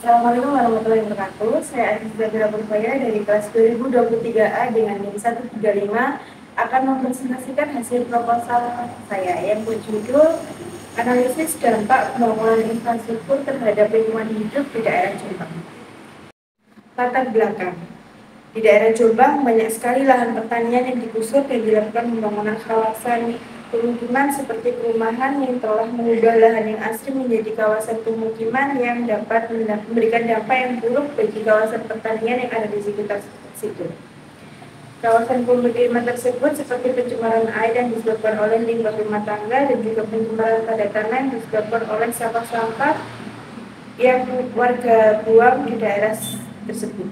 Assalamualaikum warahmatullahi wabarakatuh. Saya Aziza Purbaya dari kelas 2023A dengan NIM 135 akan mempresentasikan hasil proposal saya yang berjudul Analisis Dampak Pembangunan Infrastruktur Terhadap Lingkungan Hidup di Daerah Jombang. Latar belakang. Di daerah Jombang banyak sekali lahan pertanian yang digusur dan dilakukan pembangunan kawasan pemukiman seperti perumahan yang telah mengubah lahan yang asli menjadi kawasan pemukiman yang dapat memberikan dampak yang buruk bagi kawasan pertanian yang ada di sekitar situ. Kawasan pemukiman tersebut seperti pencemaran air yang disebabkan oleh limbah rumah tangga dan juga pencemaran pada tanah yang disebabkan oleh sampah-sampah yang warga buang di daerah tersebut.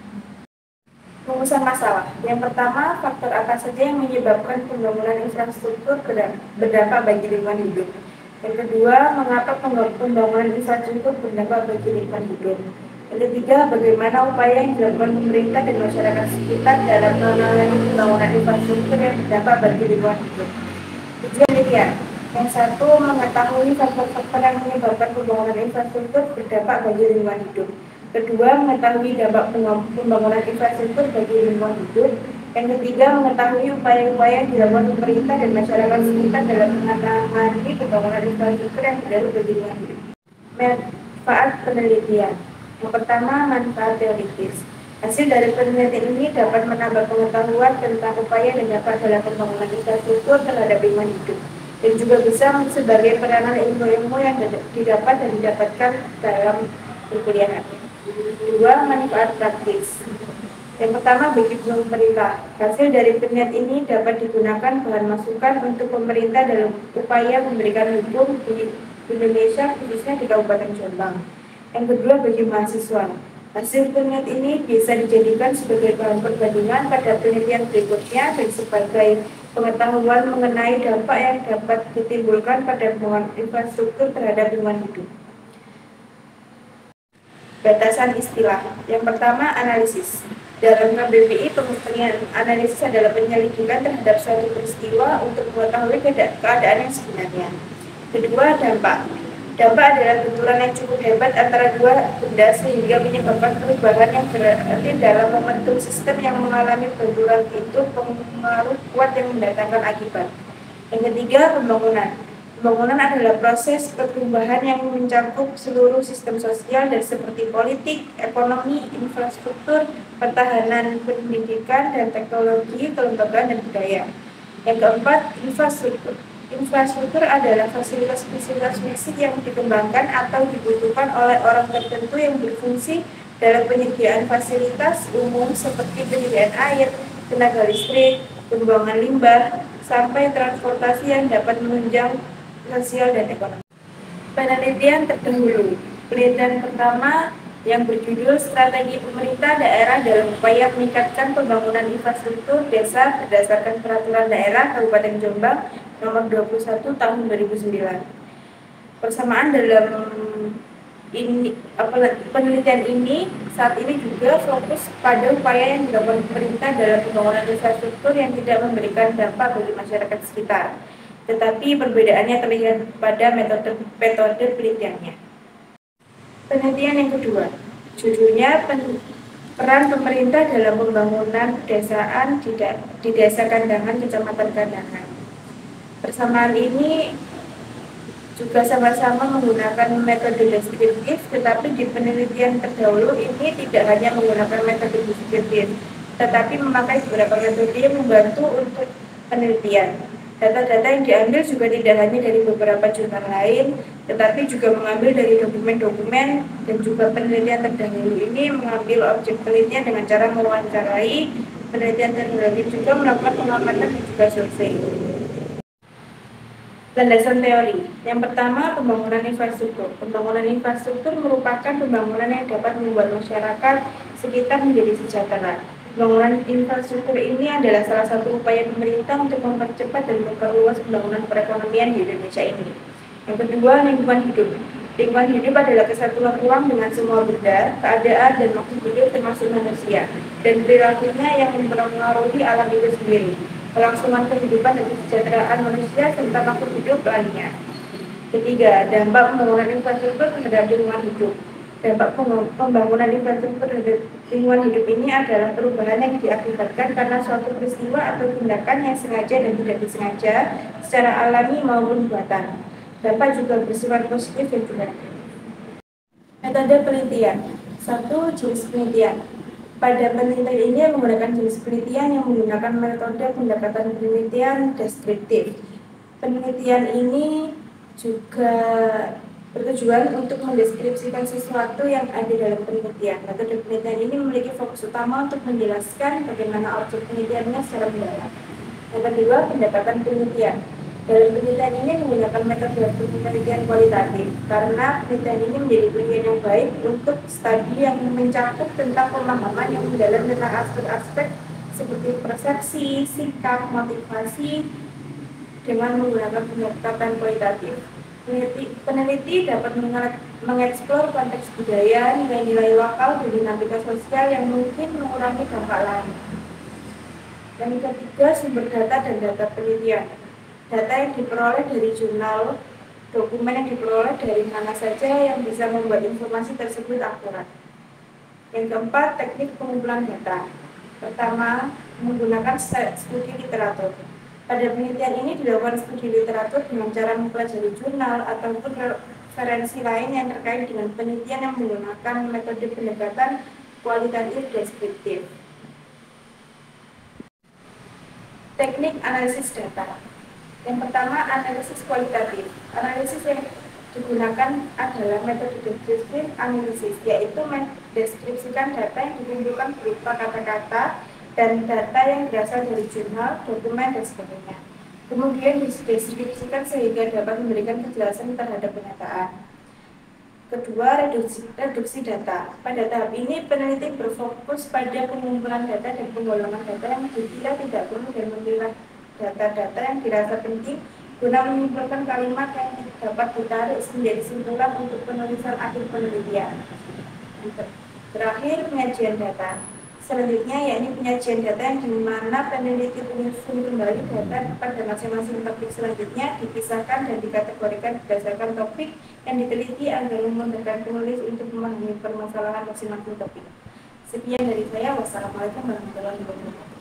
Rumusan masalah. Yang pertama, faktor apa saja yang menyebabkan pembangunan infrastruktur berdampak bagi lingkungan hidup. Yang kedua, mengapa pembangunan infrastruktur berdampak bagi lingkungan hidup. Yang ketiga, bagaimana upaya yang dilakukan pemerintah dan masyarakat sekitar dalam menangani pembangunan infrastruktur yang berdampak bagi lingkungan hidup. Tujuan. Yang satu, mengetahui faktor-faktor yang menyebabkan pembangunan infrastruktur berdampak bagi lingkungan hidup. Kedua, mengetahui dampak pembangunan infrastruktur bagi lingkungan hidup. Yang ketiga, mengetahui upaya-upaya yang dilakukan pemerintah dan masyarakat sekitar dalam menangani pembangunan infrastruktur yang berdampak bagi lingkungan hidup. Manfaat penelitian. Yang pertama, manfaat teoritis. Hasil dari penelitian ini dapat menambah pengetahuan tentang upaya dan dampak dalam pembangunan infrastruktur terhadap lingkungan hidup, dan juga bisa sebagai peranan ilmu-ilmu yang didapat dan didapatkan dalam perkuliahan. Dua, manfaat praktis. Yang pertama, bagi pemerintah. Hasil dari penelitian ini dapat digunakan bahan masukan untuk pemerintah dalam upaya memberikan hukum di Indonesia, khususnya di Kabupaten Jombang. Yang kedua, bagi mahasiswa. Hasil penelitian ini bisa dijadikan sebagai bahan perbandingan pada penelitian berikutnya dan sebagai pengetahuan mengenai dampak yang dapat ditimbulkan pada pembangunan infrastruktur terhadap lingkungan hidup. Batasan istilah. Yang pertama, analisis. Dalam KBBI, pengertian analisis adalah penyelidikan terhadap suatu peristiwa untuk mengetahui keadaan yang sebenarnya. Kedua, dampak. Dampak adalah benturan yang cukup hebat antara dua benda sehingga menyebabkan perubahan yang berarti dalam momentum sistem yang mengalami benturan itu pengaruh kuat yang mendatangkan akibat. Yang ketiga, pembangunan. Pembangunan adalah proses perubahan yang mencakup seluruh sistem sosial dan seperti politik, ekonomi, infrastruktur, pertahanan, pendidikan, dan teknologi, kelembagaan, dan budaya. Yang keempat, infrastruktur. Infrastruktur adalah fasilitas-fasilitas fisik yang dikembangkan atau dibutuhkan oleh orang tertentu yang berfungsi dalam penyediaan fasilitas umum seperti penyediaan air, tenaga listrik, pembuangan limbah, sampai transportasi yang dapat menunjang sosial dan ekonomi. Penelitian terdahulu. Penelitian pertama yang berjudul Strategi Pemerintah Daerah dalam Upaya Meningkatkan Pembangunan Infrastruktur Desa berdasarkan Peraturan Daerah Kabupaten Jombang Nomor 21 Tahun 2009. Persamaan dalam penelitian ini saat ini juga fokus pada upaya yang dilakukan pemerintah dalam pembangunan infrastruktur yang tidak memberikan dampak bagi masyarakat sekitar. Tetapi perbedaannya terlihat pada metode penelitiannya. Penelitian yang kedua, judulnya peran pemerintah dalam pembangunan pedesaan di Desa Kandangan, Kecamatan Kandangan. Persamaan ini juga sama-sama menggunakan metode deskriptif, tetapi di penelitian terdahulu ini tidak hanya menggunakan metode deskriptif, tetapi memakai beberapa metode yang membantu untuk penelitian. Data-data yang diambil juga tidak hanya dari beberapa jurnal lain, tetapi juga mengambil dari dokumen-dokumen, dan juga penelitian terdahulu ini mengambil objek penelitian dengan cara mewawancarai. Penelitian terdahulu juga melakukan pengamatan dan juga survei. Landasan teori. Yang pertama, pembangunan infrastruktur. Pembangunan infrastruktur merupakan pembangunan yang dapat membuat masyarakat sekitar menjadi sejahtera. Pembangunan infrastruktur ini adalah salah satu upaya pemerintah untuk mempercepat dan memperluas pembangunan perekonomian di Indonesia ini. Yang kedua, lingkungan hidup. Lingkungan hidup adalah kesatuan ruang dengan semua benda, keadaan, dan makhluk hidup termasuk manusia, dan perilakunya yang mempengaruhi alam itu sendiri, kelangsungan kehidupan dan kesejahteraan manusia serta makhluk hidup lainnya. Ketiga, dampak pembangunan infrastruktur terhadap lingkungan hidup. Dampak pembangunan infrastruktur terhadap lingkungan hidup ini adalah perubahan yang diakibatkan karena suatu peristiwa atau tindakan yang sengaja dan tidak disengaja secara alami maupun buatan. Dapat juga bersifat positif dan juga negatif. Metode penelitian. 1. Jenis penelitian. Pada penelitian ini menggunakan jenis penelitian yang menggunakan metode pendekatan penelitian deskriptif. Penelitian ini juga bertujuan untuk mendeskripsikan sesuatu yang ada dalam penelitian. Metode penelitian ini memiliki fokus utama untuk menjelaskan bagaimana objek penelitiannya secara mendalam. Yang kedua, pendekatan penelitian. Dalam penelitian ini menggunakan metode penelitian kualitatif, karena penelitian ini menjadi penelitian yang baik untuk studi yang mencakup tentang pemahaman yang mendalam tentang aspek-aspek seperti persepsi, sikap, motivasi, dengan menggunakan pendekatan kualitatif. Peneliti dapat mengeksplor konteks budaya, nilai-nilai lokal, dan dinamika sosial yang mungkin mengurangi dampak lain. Yang ketiga, sumber data dan data penelitian. Data yang diperoleh dari jurnal, dokumen yang diperoleh dari mana saja yang bisa membuat informasi tersebut akurat. Yang keempat, teknik pengumpulan data. Pertama, menggunakan studi literatur. Pada penelitian ini dilakukan studi literatur dengan cara mempelajari jurnal ataupun referensi lain yang terkait dengan penelitian yang menggunakan metode pendekatan kualitatif deskriptif. Teknik analisis data. Yang pertama, analisis kualitatif. Analisis yang digunakan adalah metode deskriptif analisis, yaitu mendeskripsikan data yang dikumpulkan berupa kata-kata dan data yang berasal dari jurnal, dokumen, dan sebagainya. Kemudian dideskripsikan sehingga dapat memberikan kejelasan terhadap kenyataan. Kedua, reduksi data. Pada tahap ini, peneliti berfokus pada pengumpulan data dan penggolongan data yang dikira tidak perlu dan memilah data-data yang dirasa penting guna menyimpulkan kalimat yang dapat ditarik menjadi simpulan untuk penulisan akhir penelitian. Terakhir, penyajian data. Selanjutnya, yakni penyajian data yang dimana peneliti menyusun kembali data pada masing-masing topik selanjutnya, dipisahkan dan dikategorikan berdasarkan topik yang diteliti agar memudahkan penulis untuk memahami permasalahan masing-masing topik. Sekian dari saya. Wassalamualaikum warahmatullahi wabarakatuh.